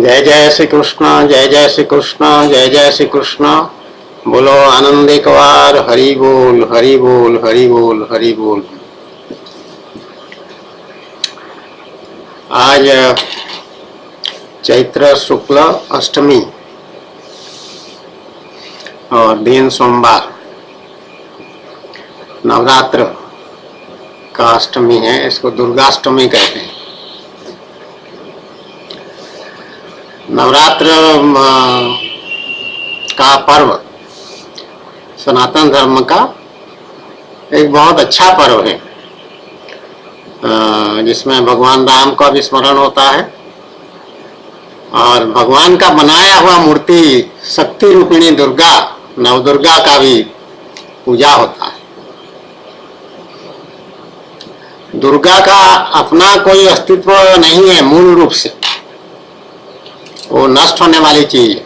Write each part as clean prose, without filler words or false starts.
जय जय श्री कृष्ण, जय जय श्री कृष्ण, जय जय श्री कृष्ण। बोलो आनंद एक बार, हरि बोल हरि बोल हरि बोल हरि बोल। आज चैत्र शुक्ल अष्टमी और दिन सोमवार, नवरात्र का अष्टमी है। इसको दुर्गाष्टमी कहते हैं। नवरात्र का पर्व सनातन धर्म का एक बहुत अच्छा पर्व है, जिसमें भगवान राम का भी स्मरण होता है और भगवान का बनाया हुआ मूर्ति शक्ति रूपिणी दुर्गा, नवदुर्गा का भी पूजा होता है। दुर्गा का अपना कोई अस्तित्व नहीं है मूल रूप से, वो नष्ट होने वाली चीज है।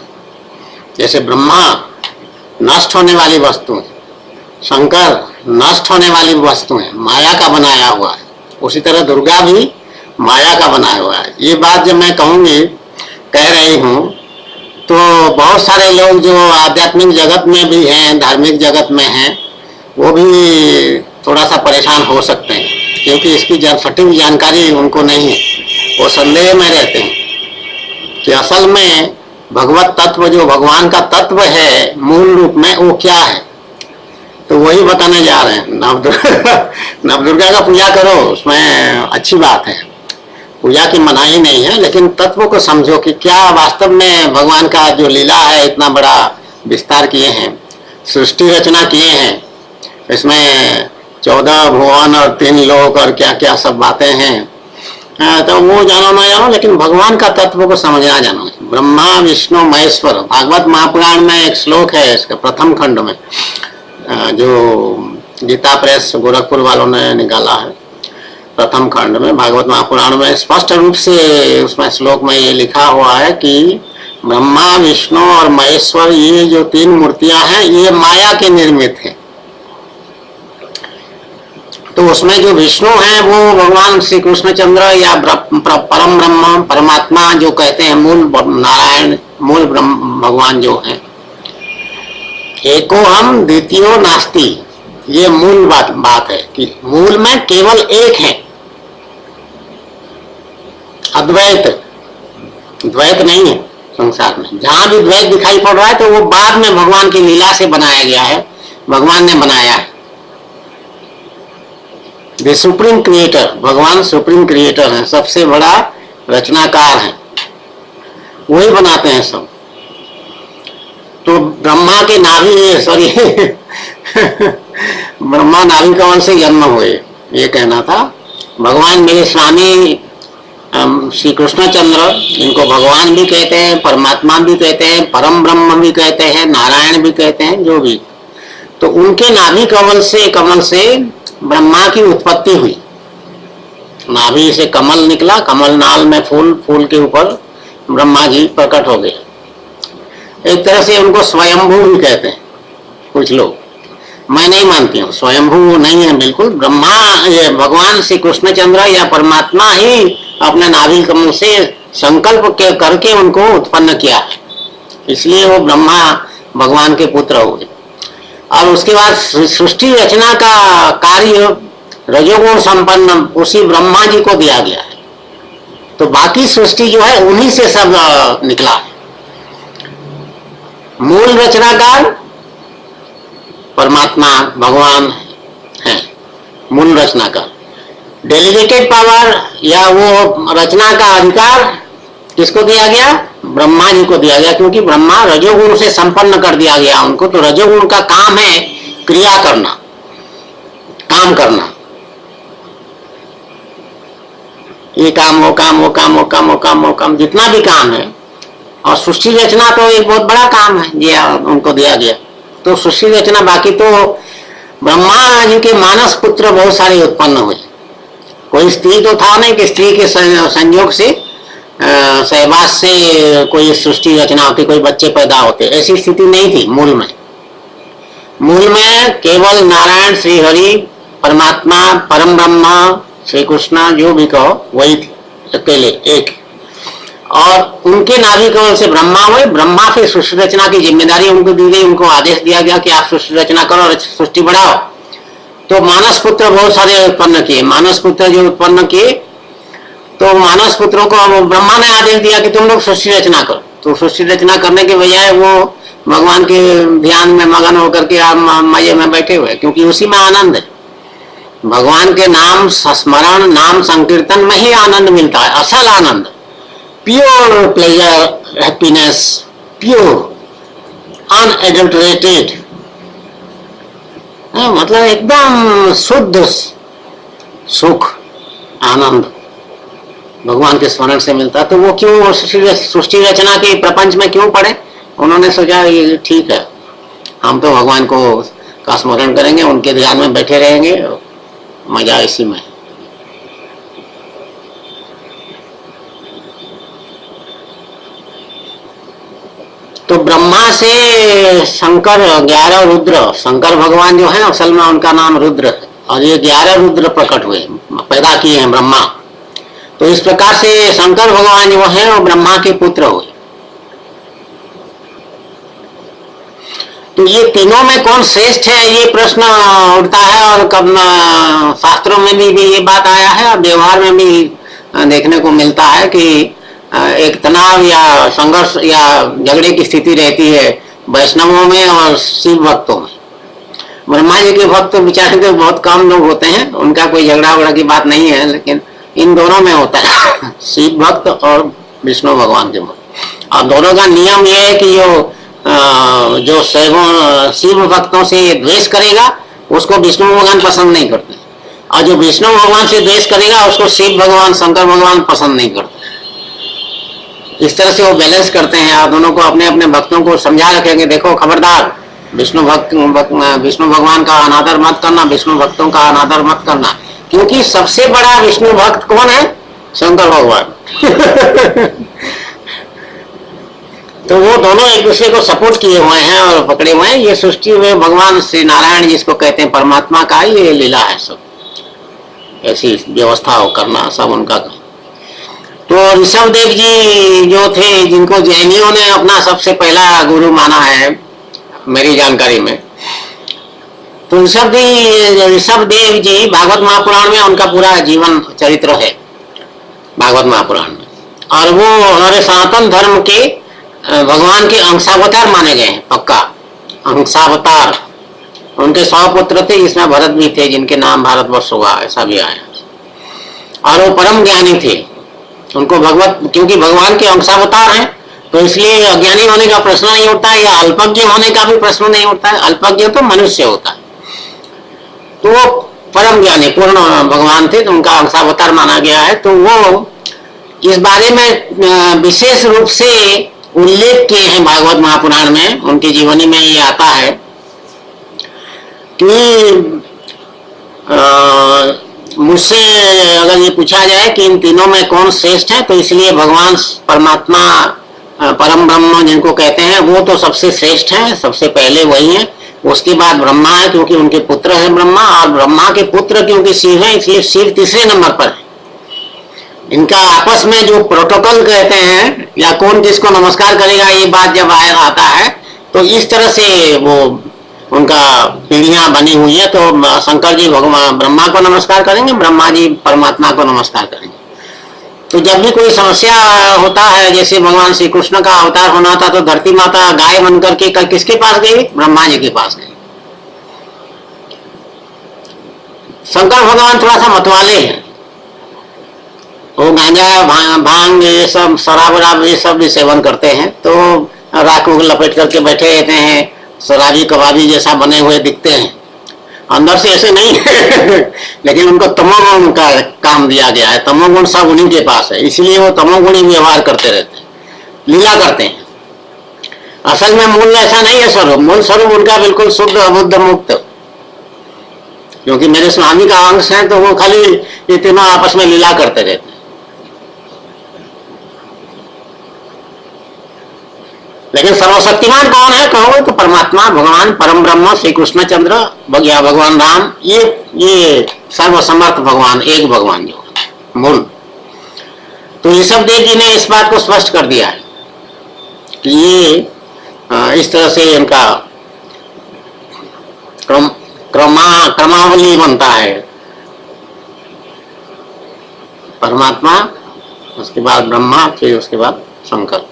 जैसे ब्रह्मा नष्ट होने वाली वस्तु है, शंकर नष्ट होने वाली वस्तु है, माया का बनाया हुआ है। उसी तरह दुर्गा भी माया का बनाया हुआ है। ये बात जब मैं कहूँगी, कह रही हूँ, तो बहुत सारे लोग जो आध्यात्मिक जगत में भी हैं, धार्मिक जगत में हैं, वो भी थोड़ा सा परेशान हो सकते हैं, क्योंकि इसकी सटीक जानकारी उनको नहीं है। वो संदेह में रहते हैं कि असल में भगवत तत्व, जो भगवान का तत्व है मूल रूप में, वो क्या है। तो वही बताने जा रहे हैं। नवदुर्गा का पूजा करो, उसमें अच्छी बात है, पूजा की मनाही नहीं है, लेकिन तत्व को समझो कि क्या वास्तव में भगवान का जो लीला है, इतना बड़ा विस्तार किए हैं, सृष्टि रचना किए हैं, इसमें 14 भुवन और 3 लोक और क्या क्या सब बातें हैं। तो वो जानो ना जानो, लेकिन भगवान का तत्व को समझना जानो। ब्रह्मा विष्णु महेश्वर, भागवत महापुराण में एक श्लोक है इसका प्रथम खंड में, जो गीता प्रेस गोरखपुर वालों ने निकाला है। प्रथम खंड में भागवत महापुराण में स्पष्ट रूप से उसमें श्लोक में ये लिखा हुआ है कि ब्रह्मा विष्णु और महेश्वर, ये जो 3 मूर्तियां हैं, ये माया के निर्मित है। तो उसमें जो विष्णु हैं वो भगवान श्री कृष्णचंद्र या परम ब्रह्म परमात्मा जो कहते हैं, मूल नारायण, मूल ब्रह्म भगवान जो है। एको हम द्वितीयो नास्ति, ये मूल बात है कि मूल में केवल एक है, अद्वैत, द्वैत नहीं है संसार में। जहां भी द्वैत दिखाई पड़ रहा है तो वो बाद में भगवान की लीला से बनाया गया है, भगवान ने बनाया है। द सुप्रीम क्रिएटर, भगवान सुप्रीम क्रिएटर है, सबसे बड़ा रचनाकार है, वही बनाते हैं सब। तो ब्रह्मा के नाभि, सॉरी ब्रह्मा नाभि कमल से जन्म हुए, ये कहना था। भगवान मेरे स्वामी श्री कृष्णचंद्र, इनको भगवान भी कहते हैं, परमात्मा भी कहते हैं, परम ब्रह्म भी कहते हैं, नारायण भी कहते हैं, जो भी। तो उनके नाभि कमल से ब्रह्मा की उत्पत्ति हुई। नाभि से कमल निकला, कमल नाल में फूल, फूल के ऊपर ब्रह्मा जी प्रकट हो गए। एक तरह से उनको स्वयंभू भी कहते हैं कुछ लोग, मैं नहीं मानती हूँ, स्वयंभू नहीं है बिल्कुल। ब्रह्मा, ये भगवान श्री कृष्णचंद्र या परमात्मा ही अपने नाभि कमल से संकल्प करके उनको उत्पन्न किया है, इसलिए वो ब्रह्मा भगवान के पुत्र हो गए। और उसके बाद सृष्टि रचना का कार्य रजोगुण संपन्न उसी ब्रह्मा जी को दिया गया है। तो बाकी सृष्टि जो है उन्हीं से सब निकला है। मूल रचनाकार परमात्मा भगवान है, मूल रचनाकार। डेलीगेटेड पावर या वो रचना का अधिकार किसको दिया गया? ब्रह्मा जी को दिया गया, क्योंकि ब्रह्मा रजोगुण से संपन्न कर दिया गया उनको। तो रजोगुण का काम है क्रिया करना, काम करना, ये काम वो काम वो काम वो काम वो काम वो काम, जितना भी काम है। और सृष्टि रचना तो एक बहुत बड़ा काम है, ये उनको दिया गया। तो सृष्टि रचना, बाकी तो ब्रह्मा जी के मानस पुत्र बहुत सारे उत्पन्न हुए। कोई स्त्री तो था नहीं कि स्त्री के संयोग से सहवास से कोई सृष्टि रचना होती, कोई बच्चे पैदा होते, ऐसी स्थिति नहीं थी। मूल में केवल नारायण श्री हरि परमात्मा परम ब्रह्म श्री कृष्ण जो भी कहो वही थे, अकेले एक। और उनके नाभि कमल से ब्रह्मा हुए। ब्रह्मा से सृष्टि रचना की जिम्मेदारी उनको दी गई, उनको आदेश दिया गया कि आप सृष्टि रचना करो और सृष्टि बढ़ाओ। तो मानस पुत्र बहुत सारे उत्पन्न किए। मानस पुत्र जो उत्पन्न किए, तो मानस पुत्रों को ब्रह्मा ने आदेश दिया कि तुम लोग सृष्टि रचना करो। तो सृष्टि रचना करने के बजाय वो भगवान के ध्यान में मगन होकर के आप मजे में बैठे हुए, क्योंकि उसी में आनंद है। भगवान के नाम स्मरण, नाम संकीर्तन में ही आनंद मिलता है, असल आनंद, pure pleasure, happiness, pure unadulterated, मतलब एकदम शुद्ध सुख, आनंद भगवान के स्मरण से मिलता। तो वो क्यों सृष्टि रचना के प्रपंच में क्यों पड़े? उन्होंने सोचा ये ठीक है, हम तो भगवान को का स्मरण करेंगे, उनके ध्यान में बैठे रहेंगे, मजा इसी में। तो ब्रह्मा से शंकर 11 रुद्र, शंकर भगवान जो है असल में उनका नाम रुद्र है, और ये 11 रुद्र प्रकट हुए, पैदा किए हैं ब्रह्मा। तो इस प्रकार से शंकर भगवान जो है वो ब्रह्मा के पुत्र हुए। तो ये तीनों में कौन श्रेष्ठ है, ये प्रश्न उठता है, और कब शास्त्रों में भी ये बात आया है, और व्यवहार में भी देखने को मिलता है कि एक तनाव या संघर्ष या झगड़े की स्थिति रहती है वैष्णवों में और शिव भक्तों में। ब्रह्मा जी के भक्त बेचारे तो बहुत कम लोग होते हैं, उनका कोई झगड़ा वगड़ा की बात नहीं है, लेकिन इन दोनों में होता है शिव भक्त और विष्णु भगवान के भक्त। और दोनों का नियम यह है कि जो शिव भक्तों से द्वेष करेगा उसको विष्णु भगवान पसंद नहीं करते, और जो विष्णु भगवान से द्वेष करेगा उसको शिव भगवान, शंकर भगवान पसंद नहीं करते। इस तरह से वो बैलेंस करते हैं। आप दोनों को अपने अपने भक्तों को समझा रखेंगे, देखो खबरदार विष्णु भगवान का अनादर मत करना, विष्णु भक्तों का अनादर मत करना, क्योंकि सबसे बड़ा विष्णु भक्त कौन है? शंकर भगवान तो वो दोनों एक दूसरे को सपोर्ट किए हुए हैं और पकड़े हुए हैं। ये सृष्टि में भगवान श्री नारायण जिसको कहते हैं परमात्मा का ये लीला है, सब ऐसी व्यवस्था करना सब उनका। तो ऋषभ देव जी जो थे, जिनको जैनियों ने अपना सबसे पहला गुरु माना है मेरी जानकारी में, तो ऋषभ देव जी भागवत महापुराण में उनका पूरा जीवन चरित्र है भागवत महापुराण में, और वो हमारे सनातन धर्म के भगवान के अंशावतार माने गए हैं, पक्का अंशावतार। उनके 100 पुत्र थे, जिसमें भरत भी थे, जिनके नाम भारतवर्ष हुआ, ऐसा भी आया। और वो परम ज्ञानी थे, उनको क्योंकि भगवान के अंशावतार हैं, तो इसलिए अज्ञानी होने का प्रश्न नहीं उठता है, या अल्पज्ञ होने का भी प्रश्न नहीं उठता है। अल्पज्ञ तो मनुष्य होता है, तो वो परम ज्ञानी पूर्ण भगवान थे, तो उनका अंशावतार माना गया है। तो वो इस बारे में विशेष रूप से उल्लेख किए हैं भागवत महापुराण में, उनकी जीवनी में ये आता है कि मुझसे अगर ये पूछा जाए कि इन तीनों में कौन श्रेष्ठ है, तो इसलिए भगवान परमात्मा परम ब्रह्म जिनको कहते हैं वो तो सबसे श्रेष्ठ है, सबसे पहले वही है। उसके बाद ब्रह्मा है, क्योंकि उनके पुत्र है ब्रह्मा, और ब्रह्मा के पुत्र क्योंकि शिव है, इसलिए शिव तीसरे नंबर पर है। इनका आपस में जो प्रोटोकॉल कहते हैं, या कौन किसको नमस्कार करेगा, ये बात जब आता है, तो इस तरह से वो उनका पीढ़ियां बनी हुई है। तो शंकर जी भगवान ब्रह्मा को नमस्कार करेंगे, ब्रह्मा जी परमात्मा को नमस्कार करेंगे। तो जब भी कोई समस्या होता है, जैसे भगवान श्री कृष्ण का अवतार होना था, तो धरती माता गाय बन करके किसके पास गई? ब्रह्मा जी के पास गई। शंकर भगवान थोड़ा सा मतवाले हैं, वो गांजा भांग ये सब शराब ये सब भी सेवन करते हैं, तो राख को लपेट करके बैठे रहते हैं, शराबी कबाबी जैसा बने हुए दिखते हैं, अंदर से ऐसे नहीं लेकिन उनको तमोगुण का काम दिया गया है, तमोगुण सब उन्हीं के पास है, इसलिए वो तमोगुणी व्यवहार करते रहते हैं, लीला करते हैं। असल में मूल ऐसा नहीं है स्वरूप, मूल स्वरूप उनका बिल्कुल शुद्ध अबुद्ध मुक्त, क्योंकि मेरे स्वामी का अंश है, तो वो खाली ये तीनों आपस में लीला करते रहते हैं। लेकिन सर्वशक्तिमान कौन है कहोगे तो परमात्मा भगवान परम ब्रह्म श्री कृष्ण चंद्र या भगवान राम, ये सर्वसमर्थ भगवान, एक भगवान जो मूल। तो ऋषभदेव जी ने इस बात को स्पष्ट कर दिया है कि ये इस तरह से इनका क्रमावली बनता है, परमात्मा, उसके बाद ब्रह्मा, फिर उसके बाद शंकर।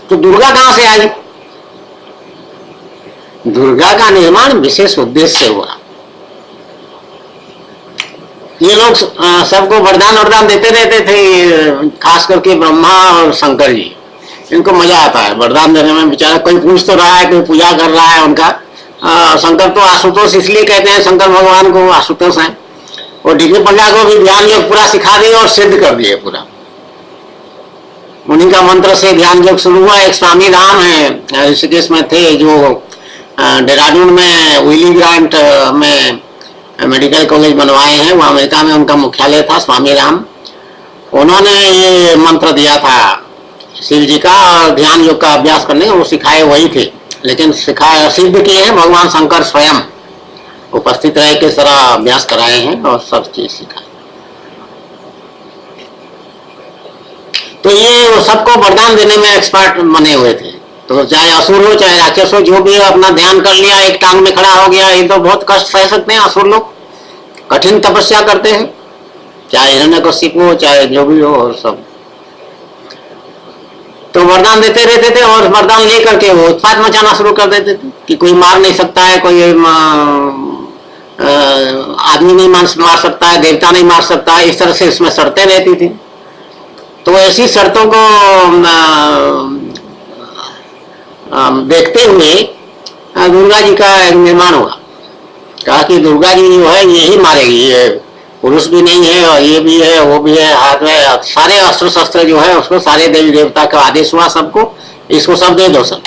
तो दुर्गा कहां से आई? दुर्गा का निर्माण विशेष उद्देश्य से हुआ। ये लोग सबको वरदान देते रहते थे, खास करके ब्रह्मा और शंकर जी। इनको मजा आता है वरदान देने में। बेचारा कोई पूछ तो रहा है, कोई पूजा कर रहा है उनका। शंकर तो आशुतोष इसलिए कहते हैं, शंकर भगवान को आशुतोष है। और डीके पंडा को भी ध्यान योग पूरा सिखा दिए और सिद्ध कर दिए पूरा। उन्हीं का मंत्र से ध्यान योग शुरू हुआ। एक स्वामी राम है, ऋषिकेश में थे, जो देहरादून में विली ग्रांट में मेडिकल कॉलेज बनवाए हैं। वो अमेरिका में उनका मुख्यालय था, स्वामी राम। उन्होंने ये मंत्र दिया था शिव जी का, और ध्यान योग का अभ्यास करने वो सिखाए वही थे, लेकिन सिखाए सिद्ध किए हैं भगवान शंकर स्वयं उपस्थित रह के सारा अभ्यास कराए हैं और सब चीज सिखाए। तो ये सबको वरदान देने में एक्सपर्ट बने हुए थे। तो चाहे असुर हो चाहे राक्षस हो, जो भी अपना ध्यान कर लिया, एक टांग में खड़ा हो गया, ये तो बहुत कष्ट सह सकते हैं असुर लोग, कठिन तपस्या करते हैं, चाहे हिरण्यकशिपु हो चाहे जो भी हो सब। तो वरदान देते रहते थे और वरदान लेकर के वो उत्पात मचाना शुरू कर देते थे कि कोई मार नहीं सकता है, कोई आदमी नहीं मार सकता है, देवता नहीं मार सकता है। इस तरह से इसमें शर्तें रहती थी। तो ऐसी शर्तों को देखते हुए दुर्गा जी का निर्माण हुआ। कहा कि दुर्गा जी जो है यही मारेगी, ये पुरुष भी नहीं है और ये भी है, वो भी है, हाथ में सारे अस्त्र शस्त्र जो है उसको, सारे देवी देवता का आदेश हुआ सबको, इसको सब दे दो सब।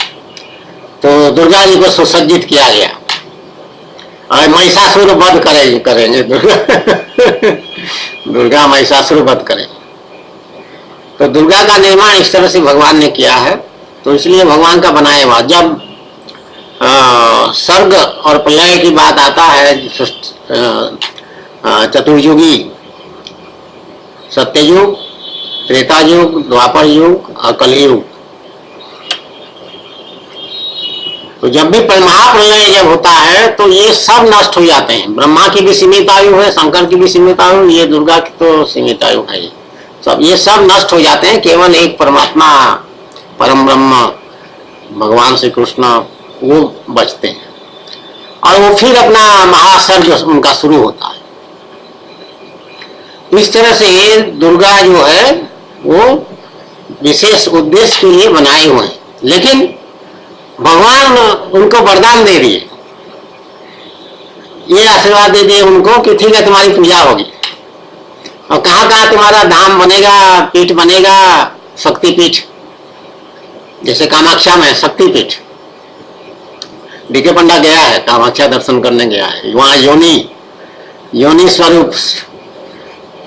तो दुर्गा जी को सुसज्जित किया गया और महिषासुर वध करेंगे दुर्गा दुर्गा महिषासुर वध करेंगे। तो दुर्गा का निर्माण इस तरह से भगवान ने किया है। तो इसलिए भगवान का बनाया हुआ। जब सर्ग और प्रलय की बात आता है, चतुर्युगी, सत्ययुग, त्रेता युग, द्वापर युग और कलयुग, तो जब भी महाप्रलय जब होता है तो ये सब नष्ट हो जाते हैं। ब्रह्मा की भी सीमित आयु है, शंकर की भी सीमित आयु, ये दुर्गा की तो सीमित आयु है। सब ये सब नष्ट हो जाते हैं, केवल एक परमात्मा परम ब्रह्म भगवान श्री कृष्ण वो बचते हैं। और वो फिर अपना महासर्ग उनका शुरू होता है। इस तरह से दुर्गा जो है वो विशेष उद्देश्य के लिए बनाए हुए हैं। लेकिन भगवान उनको वरदान दे दिए, ये आशीर्वाद दे दिए उनको कि ठीक है तुम्हारी पूजा होगी। और कहाँ कहाँ तुम्हारा धाम बनेगा, पीठ बनेगा, शक्तिपीठ, जैसे कामाख्या में शक्तिपीठ। डीके पंडा गया है, कामाख्या दर्शन करने गया है। वहां योनि स्वरूप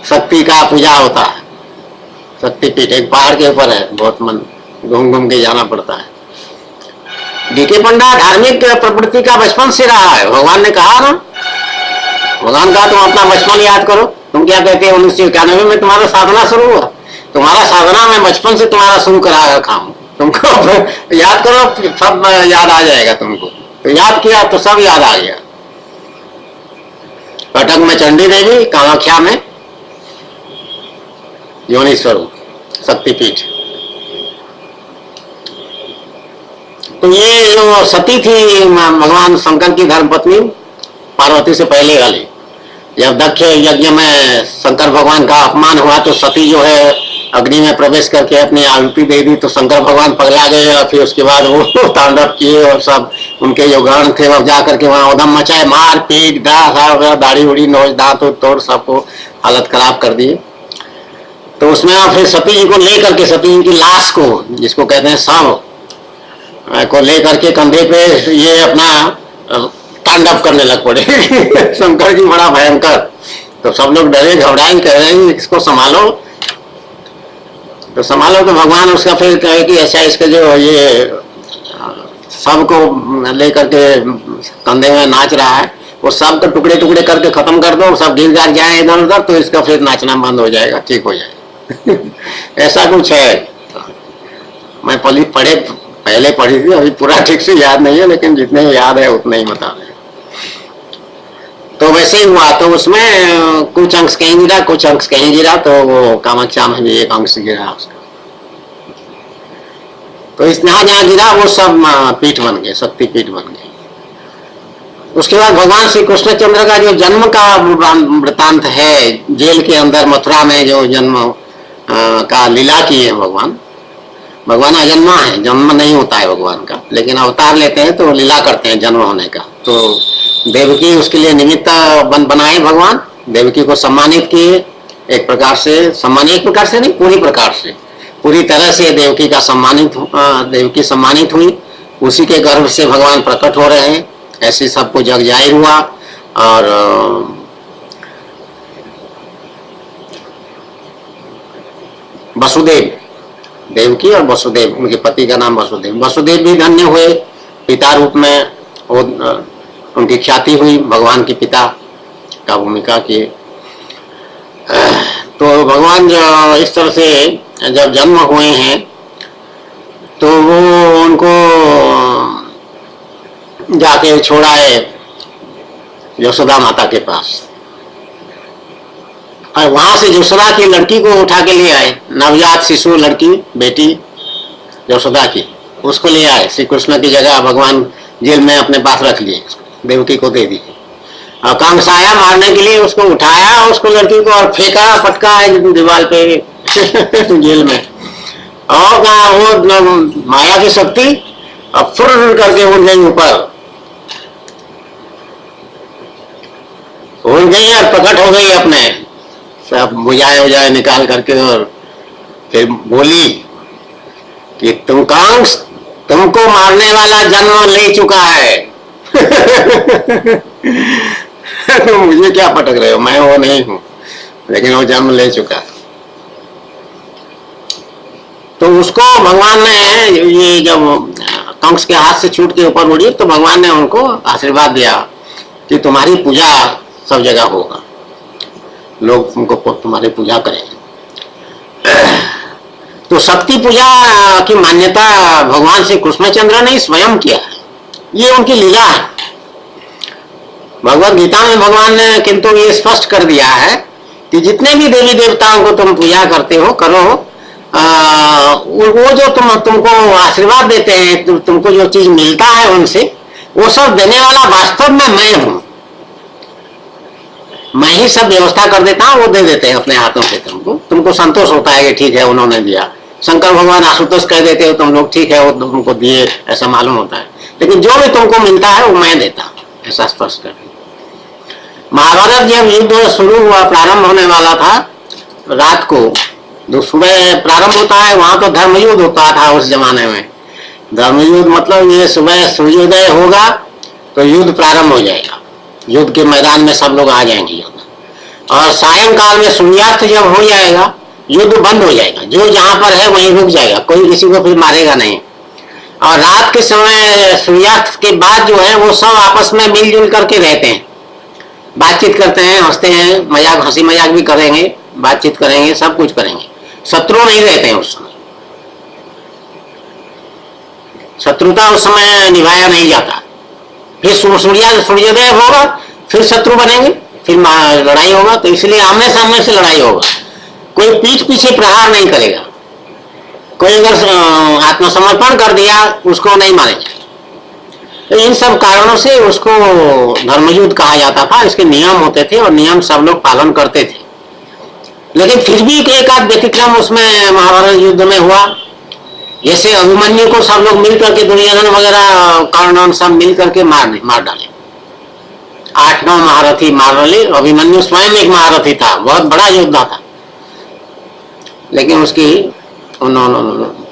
शक्ति का पूजा होता है। शक्तिपीठ एक पहाड़ के ऊपर है, बहुत मन घूम घूम के जाना पड़ता है। डीके पंडा धार्मिक प्रवृत्ति का बचपन से रहा है। भगवान ने कहा ना, भगवान कहा तुम अपना बचपन याद करो। तुम क्या कहते हो 1991 में तुम्हारा साधना शुरू हुआ, तुम्हारा साधना में बचपन से तुम्हारा शुरू करा रखा हूं, तुमको याद करो, सब याद आ जाएगा तुमको। तो याद किया तो सब याद आ गया। कटक में चंडी देवी, कामाख्या में योनि स्वरूप शक्तिपीठ। तो ये जो सती थी भगवान शंकर की धर्मपत्नी पार्वती से पहले वाली, जब दक्ष यज्ञ में शंकर भगवान का अपमान हुआ तो सती जो है अग्नि में प्रवेश करके अपनी आहुति दे दी। तो शंकर भगवान पगला गए और फिर उसके बाद वो तांडव किए और सब उनके जो गण थे वो जाकर के वहां उधम मचाए, मार पीट दाढ़ी उड़ी नोच दांत तोड़ सबको हालत खराब कर दिए। तो उसमें फिर सती जी को लेकर के, सती जी की लाश को जिसको कहते हैं शव को लेकर के कंधे पे ये अपना तांडव करने लग पड़े शंकर जी बड़ा भयंकर। तो सब लोग डरे घबराए, कह रहे हैं इसको संभालो। तो संभालो तो भगवान उसका फिर कहे कि ऐसा इसके जो ये सबको लेकर के कंधे में नाच रहा है, वो सब को टुकड़े टुकड़े करके खत्म कर दो, सब गिर गिर जाए इधर उधर, तो इसका फिर नाचना बंद हो जाएगा, ठीक हो जाएगा। ऐसा कुछ है। मैं पहले पढ़ी थी, अभी पूरा ठीक से याद नहीं है, लेकिन जितने याद है उतने ही बता रहे। तो वैसे ही हुआ, तो उसमें कुछ अंश कहीं गिरा, कुछ अंश कहीं गिरा, तो वो कामाख्या में भी एक अंश गिरा उसका। तो इस जहां जहां गिरा वो सब पीठ बन गए, शक्ति पीठ बन गए। उसके बाद भगवान श्री कृष्णचंद्र का जो जन्म का वृतांत है, जेल के अंदर मथुरा में जो जन्म का लीला किए भगवान। भगवान अजन्मा है, जन्म नहीं होता है भगवान का, लेकिन अवतार लेते हैं तो लीला करते हैं जन्म होने का। तो देवकी उसके लिए निमित्त बनाए भगवान, देवकी को सम्मानित किए एक प्रकार से, एक प्रकार से नहीं, पूरी तरह से देवकी का देवकी सम्मानित हुई। उसी के गर्भ से भगवान प्रकट हो रहे हैं, ऐसे सबको जग जाहिर हुआ। और वसुदेव, देवकी और वसुदेव, उनके पति का नाम वसुदेव। वसुदेव भी धन्य हुए, पिता रूप में उनकी ख्याति हुई, भगवान के पिता का भूमिका किए। तो भगवान जो इस तरह से जब जन्म हुए हैं, तो वो उनको जाके छोड़ाए यशोदा माता के पास, और वहां से यशोदा की लड़की को उठा के ले आए, नवजात शिशु लड़की बेटी यशोदा की, उसको ले आए। श्री कृष्ण की जगह भगवान जेल में अपने पास रख लिए, देवकी को दे दी। और कंस आया मारने के लिए, उसको उठाया उसको लड़की को और फेंका, पटका दीवार पे जेल में। और वो माया की शक्ति अब फुर करके उड़ गई ऊपर, उड़ गई और प्रकट हो गई अपने सब बुझाए निकाल करके, और फिर बोली कि तुम कंस, तुमको मारने वाला जन्म ले चुका है। तो मुझे क्या पटक रहे हो, मैं वो नहीं हूं, लेकिन वो जन्म ले चुका। तो उसको भगवान ने, ये जब कंस के हाथ से छूट के ऊपर उड़ी, तो भगवान ने उनको आशीर्वाद दिया कि तुम्हारी पूजा सब जगह होगा, लोग तुमको तुम्हारी पूजा करेंगे। तो शक्ति पूजा की मान्यता भगवान श्री कृष्णचंद्र ने स्वयं किया है, ये उनकी लीला है। भगवद गीता में भगवान ने किंतु ये स्पष्ट कर दिया है कि जितने भी देवी देवताओं को तुम पूजा करते हो, करो, वो जो तुमको आशीर्वाद देते हैं, तुमको जो चीज मिलता है उनसे, वो सब देने वाला वास्तव में मैं हूं। मैं ही सब व्यवस्था कर देता हूँ, वो दे देते हैं अपने हाथों से। तुमको संतोष होता है कि ठीक है उन्होंने दिया। शंकर भगवान आशुतोष कह देते हो तुम लोग, ठीक है वो तुमको दिए, ऐसा मालूम होता है। लेकिन जो भी तुमको मिलता है वो मैं देता हूँ, ऐसा स्पष्ट कर। महाभारत जब युद्ध शुरू हुआ, प्रारंभ होने वाला था, रात को जो सुबह प्रारंभ होता है, वहां तो धर्म युद्ध होता था उस जमाने में। धर्म युद्ध मतलब ये सुबह सूर्योदय होगा तो युद्ध प्रारंभ हो जाएगा, युद्ध के मैदान में सब लोग आ जाएंगे युद्ध, और सायंकाल में सूर्यास्त जब हो जाएगा युद्ध बंद हो जाएगा, जो जहां पर है वहीं रुक जाएगा, कोई किसी को फिर मारेगा नहीं। और रात के समय सूर्यास्त के बाद जो है वो सब आपस में मिलजुल करके रहते हैं, बातचीत करते हैं, हंसते हैं, मजाक, हंसी मजाक भी करेंगे, बातचीत करेंगे, सब कुछ करेंगे। शत्रु नहीं रहते हैं उस समय, शत्रुता उस समय निभाया नहीं जाता। फिर सूर्योदय होगा, फिर शत्रु बनेंगे, फिर लड़ाई होगा। तो इसलिए आमने सामने से लड़ाई होगा, कोई पीठ पीछे प्रहार नहीं करेगा। कोई अगर आत्मसमर्पण कर दिया उसको नहीं मारेंगे। तो इन सब कारणों से उसको धर्मयुद्ध कहा जाता था। इसके नियम होते थे और नियम सब लोग पालन करते थे। लेकिन फिर भी एक आध व्यतिक्रम उसमें महाभारत युद्ध में हुआ। जैसे अभिमन्यु को सब लोग मिल करके, दुर्योधन वगैरह कर्ण सब मिल करके मार डाले, 8-9 महारथी मार डाले। अभिमन्यु स्वयं एक महारथी था, बहुत बड़ा योद्धा था, लेकिन उसकी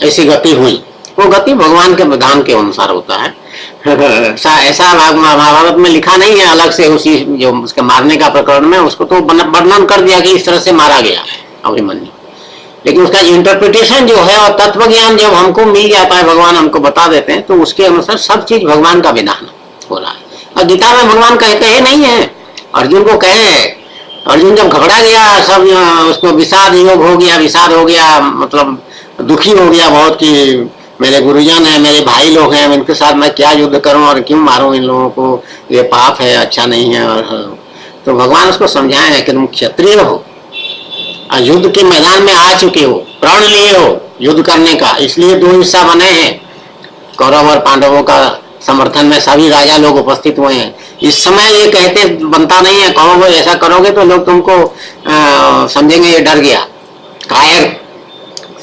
ऐसी गति हुई। वो गति भगवान के विधान के अनुसार होता है। ऐसा महाभारत में लिखा नहीं है अलग से, उसी जो उसके मारने का प्रकरण में उसको तो वर्णन कर दिया कि इस तरह से मारा गया अभिमन्यु। लेकिन उसका इंटरप्रिटेशन जो है और तत्व ज्ञान जब हमको मिल जाता है, भगवान हमको बता देते हैं, तो उसके अनुसार सब चीज भगवान का विधान हो रहा है। और गीता में भगवान कहते हैं नहीं है, अर्जुन को कहे। अर्जुन जब घबरा गया, सब उसको विषाद योग हो गया, विषाद हो गया, मतलब दुखी हो गया बहुत कि मेरे गुरुजन है, मेरे भाई लोग हैं, इनके साथ मैं क्या युद्ध करूं और क्यों मारूं इन लोगों को, ये पाप है, अच्छा नहीं है। और तो भगवान उसको समझाए कि तुम क्षत्रिय हो और युद्ध के मैदान में आ चुके हो, प्रण लिए हो युद्ध करने का, इसलिए दो हिस्सा बने हैं, कौरव और पांडवों का समर्थन में सभी राजा लोग उपस्थित हुए हैं। इस समय ये कहते बनता नहीं है, कहोगे ऐसा करोगे तो लोग तुमको समझेंगे ये डर गया, कायर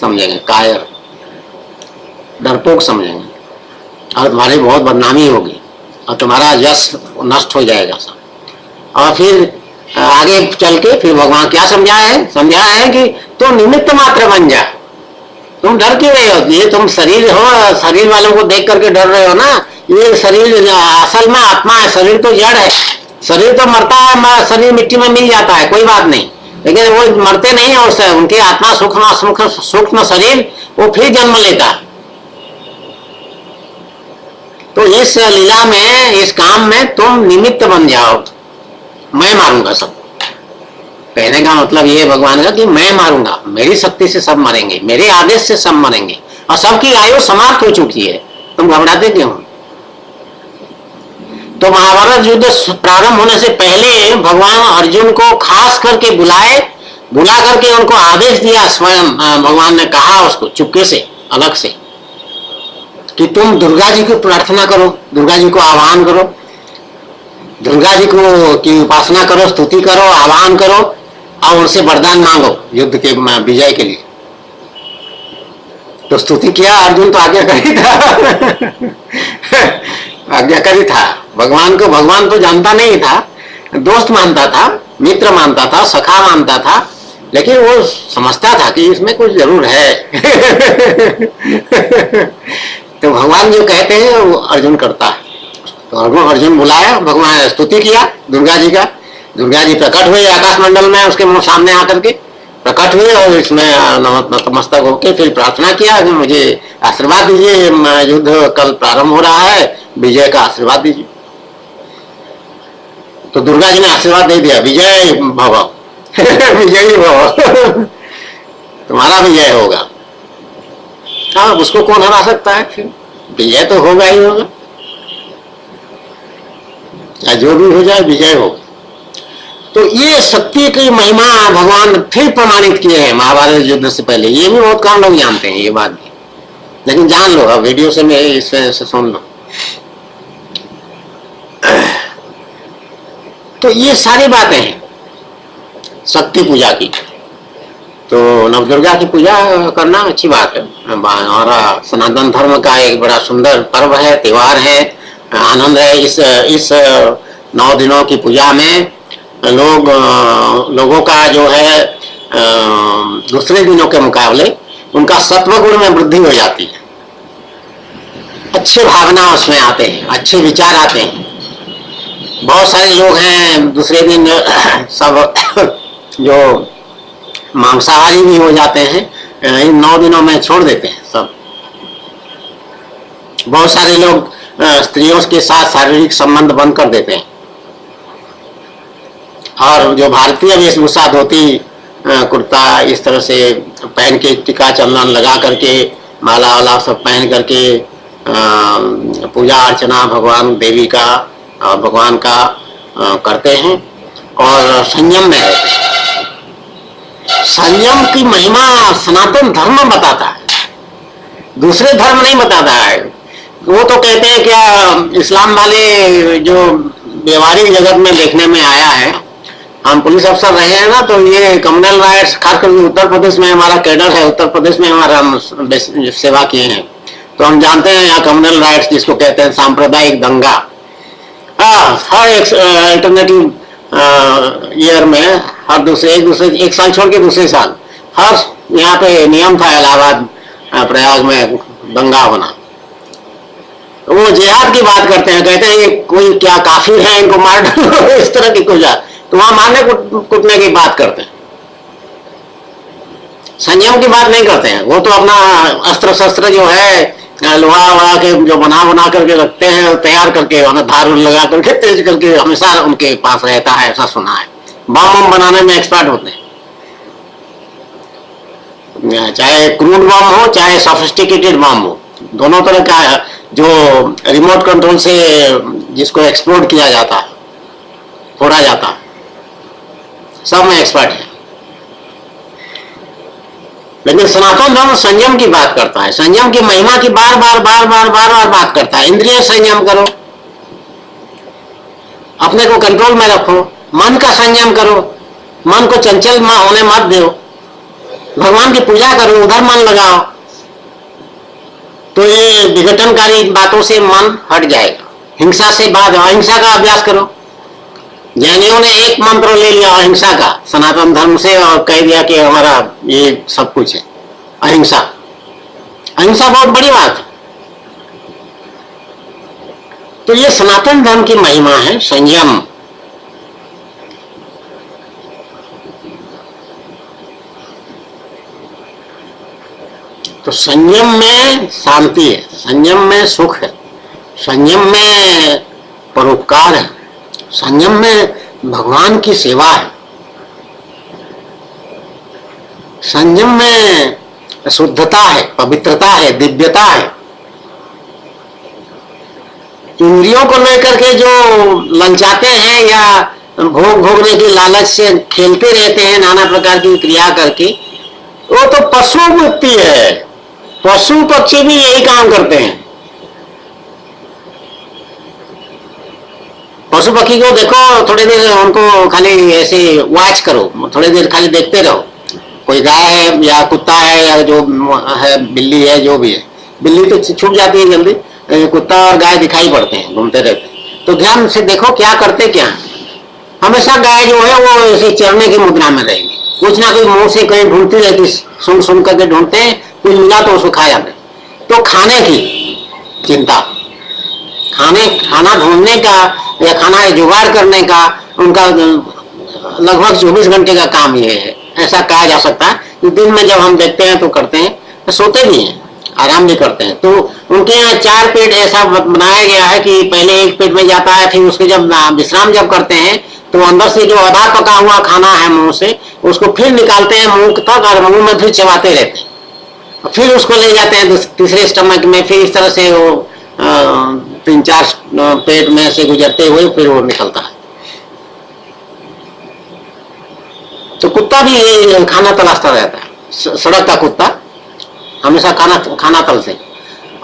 समझेंगे, कायर डरपोक समझेंगे, और तुम्हारी बहुत बदनामी होगी और तुम्हारा यश नष्ट हो जाएगा सब। और फिर आगे चल के फिर भगवान क्या समझाया है कि तुम निमित्त मात्र बन जा। तुम डर क्यों रहे हो? ये तुम शरीर हो, शरीर वालों को देख करके डर रहे हो ना, ये शरीर असल में आत्मा है, शरीर तो जड़ है, शरीर तो मरता है, शरीर मिट्टी में मिल जाता है, कोई बात नहीं, लेकिन वो मरते नहीं है, उससे उनकी आत्मा सूक्ष्म शरीर वो फिर जन्म लेता है। तो इस लीला में, इस काम में तुम निमित्त बन जाओ, मैं मारूंगा सब। कहने का मतलब ये भगवान का कि मैं मारूंगा, मेरी शक्ति से सब मरेंगे, मेरे आदेश से सब मरेंगे, और सबकी आयु समाप्त हो चुकी है, तुम घबराते क्यों? तो महाभारत युद्ध प्रारंभ होने से पहले भगवान अर्जुन को खास करके बुला करके उनको आदेश दिया, स्वयं भगवान ने कहा उसको चुपके से, अलग से, कि तुम दुर्गा जी की प्रार्थना करो, दुर्गा जी को आह्वान करो, दुर्गा जी को की उपासना करो, स्तुति करो, आह्वान करो, और उनसे वरदान मांगो युद्ध के विजय के लिए। तो स्तुति किया अर्जुन, तो आज्ञाकारी था आज्ञाकारी था। भगवान को भगवान तो जानता नहीं था, दोस्त मानता था, मित्र मानता था, सखा मानता था, लेकिन वो समझता था कि इसमें कुछ जरूर है तो भगवान जो कहते हैं वो अर्जुन करता है। तो अर्जुन बुलाया, भगवान स्तुति किया दुर्गा जी का, दुर्गा जी प्रकट हुए आकाश मंडल में, उसके मुंह सामने आकर के प्रकट हुए, और इसमें नतमस्तक होकर फिर प्रार्थना किया कि मुझे आशीर्वाद दीजिए, युद्ध कल प्रारंभ हो रहा है, विजय का आशीर्वाद दीजिए। तो दुर्गा जी ने आशीर्वाद दे दिया, विजय भव विजयी भव तुम्हारा विजय होगा। हाँ, उसको कौन हरा सकता है? फिर विजय तो होगा ही होगा, या जो भी हो जाए विजय होगा। तो ये शक्ति की महिमा भगवान फिर प्रमाणित किए हैं महाभारत युद्ध से पहले। ये भी बहुत कम लोग जानते हैं ये बात भी, लेकिन जान लो, अब वीडियो से मैं इससे सुन लो। तो ये सारी बातें हैं शक्ति पूजा की। तो नवदुर्गा की पूजा करना अच्छी बात है, हमारा सनातन धर्म का एक बड़ा सुंदर पर्व है, त्योहार है, आनंद है। इस 9 दिनों की पूजा में लोगों का जो है दूसरे दिनों के मुकाबले उनका सत्व गुण में वृद्धि हो जाती है, अच्छे भावना उसमें आते हैं, अच्छे विचार आते हैं। बहुत सारे लोग हैं दूसरे दिन सब जो मांसाहारी भी हो जाते हैं, इन 9 दिनों में छोड़ देते हैं सब। बहुत सारे लोग स्त्रियों के साथ शारीरिक संबंध बंद कर देते हैं, और जो भारतीय वेशभूषा, धोती कुर्ता इस तरह से पहन के, टीका चंदन लगा करके, माला वाला सब पहन करके पूजा अर्चना भगवान देवी का और भगवान का करते हैं, और संयम में रहते हैं। संयम की महिमा सनातन धर्म बताता है, दूसरे धर्म नहीं बताता है। वो तो कहते हैं क्या, इस्लाम वाले जो व्यवहारिक जगत में देखने में आया है, हम पुलिस अफसर रहे हैं ना, तो ये कम्युनल राइट्स, खासकर उत्तर प्रदेश में हमारा कैडर है, उत्तर प्रदेश में हमारा हम सेवा किए हैं, तो हम जानते हैं यहाँ कम्युनल राइट्स जिसको कहते हैं सांप्रदायिक दंगा। हर अल्टरनेटिव ईयर में, हर एक साल छोड़ के दूसरे साल, हर यहाँ पे नियम था इलाहाबाद प्रयाग में दंगा होना। वो जिहाद की बात करते हैं, कहते हैं ये कोई क्या काफिर है, इनको मार डालो इस तरह की कुछ, तो वहां मारने कुटने की बात करते हैं, संयम की बात नहीं करते हैं। वो तो अपना अस्त्र शस्त्र जो है लोहा वहा के जो बना करके रखते हैं, तैयार करके धार लगा करके तेज करके हमेशा उनके पास रहता है, ऐसा सुना है। बम बनाने में एक्सपर्ट होते हैं, चाहे क्रूड बम हो चाहे सोफिस्टिकेटेड बम हो, दोनों तरह का जो रिमोट कंट्रोल से जिसको एक्सप्लोड किया जाता है, फोड़ा जाता है, सब में एक्सपर्ट है। लेकिन सनातन धर्म संयम की बात करता है, संयम की महिमा की बार बार बात करता है। इंद्रिय संयम करो, अपने को कंट्रोल में रखो, मन का संयम करो, मन को चंचल होने मत दो, भगवान की पूजा करो, उधर मन लगाओ, तो ये विघटनकारी बातों से मन हट जाएगा। हिंसा से बाद अहिंसा का अभ्यास करो। जैनियों ने एक मंत्र ले लिया अहिंसा का सनातन धर्म से और कह दिया कि हमारा ये सब कुछ है अहिंसा। अहिंसा बहुत बड़ी बात है। तो ये सनातन धर्म की महिमा है, संयम। तो संयम में शांति है, संयम में सुख है, संयम में परोपकार है, संयम में भगवान की सेवा है, संयम में शुद्धता है, पवित्रता है, दिव्यता है। इंद्रियों को लेकर के जो ललचाते हैं या भोगने की लालच से खेलते रहते हैं नाना प्रकार की क्रिया करके, वो तो पशु वृत्ति है। पशु पक्षी भी यही काम करते हैं। पशु पक्षी को देखो, थोड़ी देर उनको खाली ऐसे वॉच करो, थोड़ी देर खाली देखते रहो। कोई गाय है या कुत्ता है या जो है बिल्ली है, जो भी है, बिल्ली तो छूट जाती है जल्दी, कुत्ता और गाय दिखाई पड़ते हैं, घूमते रहते हैं। तो ध्यान से देखो क्या करते क्या है। हमेशा गाय जो है वो ऐसे चरने की मुद्रा में रहेगी, कुछ ना कुछ मुंह से कहीं ढूंढती रहती, सुन करके ढूंढते हैं, कुछ मिला तो उसको खा जाते। तो खाने की चिंता, खाना ढूंढने का या खाना जुगाड़ करने का उनका लगभग 24 घंटे का काम ये है, ऐसा कहा जा सकता है। दिन में जब हम देखते हैं तो करते हैं, तो सोते भी हैं, आराम भी करते हैं। तो उनके यहाँ 4 पेट ऐसा बनाया गया है कि पहले एक पेट में जाता है, फिर उसके जब विश्राम जब करते हैं तो अंदर से जो आधा पका हुआ खाना है मुंह से, उसको फिर निकालते हैं मुंह तक और मुंह में फिर चबाते रहते हैं, फिर उसको ले जाते हैं तीसरे स्टमक में, फिर इस तरह से वो 3-4 पेट में से गुजरते हुए फिर वो निकलता है। तो कुत्ता भी ये खाना तलाशता रहता है, सड़क का कुत्ता हमेशा खाना तलते।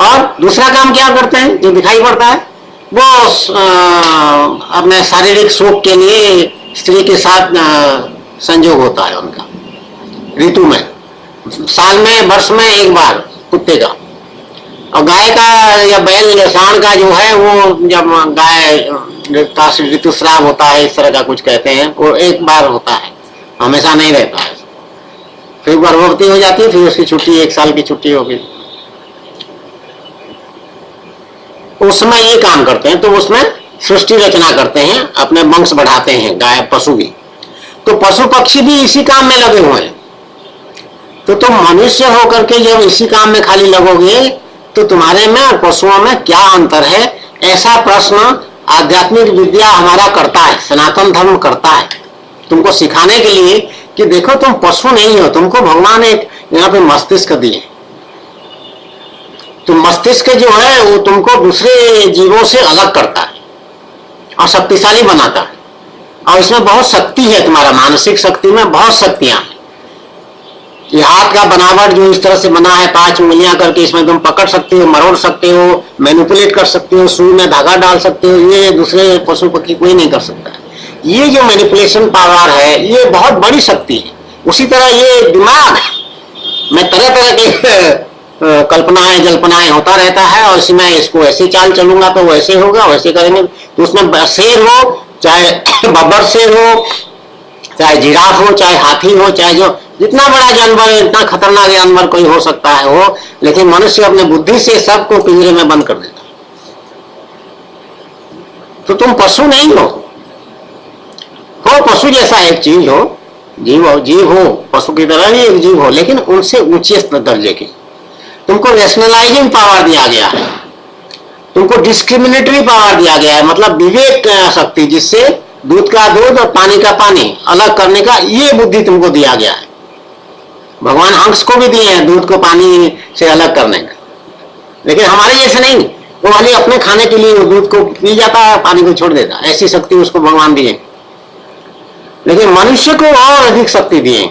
और दूसरा काम क्या करते हैं जो दिखाई पड़ता है, वो अपने शारीरिक सुख के लिए स्त्री के साथ संयोग होता है उनका ऋतु में, साल में वर्ष में एक बार कुत्ते का। और गाय का या बैल सांड का जो है वो जब गाय का ऋतुस्राव होता है, इस तरह का कुछ कहते हैं, वो एक बार होता है, हमेशा नहीं रहता है। फिर गर्भवती हो जाती है, फिर उसकी छुट्टी 1 साल की छुट्टी होगी। उसमें ये काम करते हैं, तो उसमें सृष्टि रचना करते हैं, अपने वंश बढ़ाते हैं गाय पशु भी। तो पशु पक्षी भी इसी काम में लगे हुए हैं। तो तुम मनुष्य होकर के जब इसी काम में खाली लगोगे तो तुम्हारे में और पशुओं में क्या अंतर है, ऐसा प्रश्न आध्यात्मिक विद्या हमारा करता है, सनातन धर्म करता है, तुमको सिखाने के लिए कि देखो तुम पशु नहीं हो, तुमको भगवान एक यहाँ पे मस्तिष्क दिए। तो मस्तिष्क जो है वो तुमको दूसरे जीवों से अलग करता है और शक्तिशाली बनाता है, और इसमें बहुत शक्ति है, तुम्हारा मानसिक शक्ति में बहुत शक्तियां हैं। ये हाथ का बनावट जो इस तरह से बना है, 5 उंगलियां करके, इसमें तुम पकड़ सकते हो, मरोड़ सकते हो, मैनिपुलेट कर सकते हो, सुई में धागा डाल सकते हो, ये दूसरे पशु पक्षी कोई नहीं कर सकता है। ये जो मैनिपुलेशन पावर है ये बहुत बड़ी शक्ति है। उसी तरह ये दिमाग में तरह तरह के कल्पनाएं जल्पनाएं होता रहता है, और इसमें इसको ऐसे चाल चलूंगा तो वैसे होगा, वैसे करेंगे। तो उसमें शेर हो चाहे बब्बर शेर हो, चाहे जिराफ हो, चाहे हाथी हो, चाहे जो जितना बड़ा जानवर, इतना खतरनाक जानवर कोई हो सकता है हो, लेकिन मनुष्य अपने बुद्धि से सबको पिंजरे में बंद कर देता। तो तुम पशु नहीं हो, पशु जैसा एक चीज हो, जीव हो, पशु की तरह ही एक जीव हो, लेकिन उनसे ऊंचे दर्जे की। तुमको रैशनलाइजिंग पावर दिया गया है, तुमको डिस्क्रिमिनेटरी पावर दिया गया है, मतलब विवेक शक्ति, जिससे दूध का दूध और पानी का पानी अलग करने का ये बुद्धि तुमको दिया गया है। भगवान हंस को भी दिए हैं दूध को पानी से अलग करने का, लेकिन हमारे जैसे नहीं, वो खाली अपने खाने के लिए दूध को पी जाता है, पानी को छोड़ देता, ऐसी शक्ति उसको भगवान दिए। लेकिन मनुष्य को और अधिक शक्ति दिए,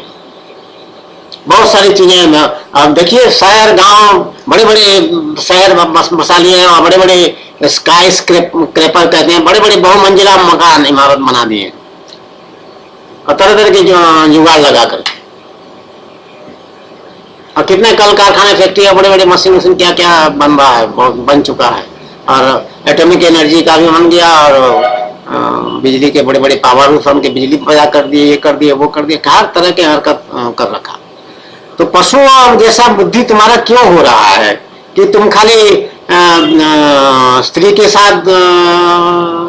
बहुत सारी चीजें। अब देखिए शहर गांव, बड़े बड़े शहर बसा लिए हैं और बड़े बड़े स्काई स्क्रैपर कहते हैं, बड़े बड़े बहुमंजिला मकान इमारत बना दिए और तरह तरह के जुगाड़ लगा कर, और कितने कल कारखाने फैक्ट्री बड़े बड़े मशीन क्या क्या बन रहा है, बन चुका है। और एटॉमिक एनर्जी का भी बन गया, और बिजली के बड़े बड़े पावर हाउस के बिजली पैदा कर दिए, ये कर दिए, वो कर दिए, हर तरह के हरकत कर रखा। तो पशु जैसा बुद्धि तुम्हारा क्यों हो रहा है कि तुम खाली स्त्री के साथ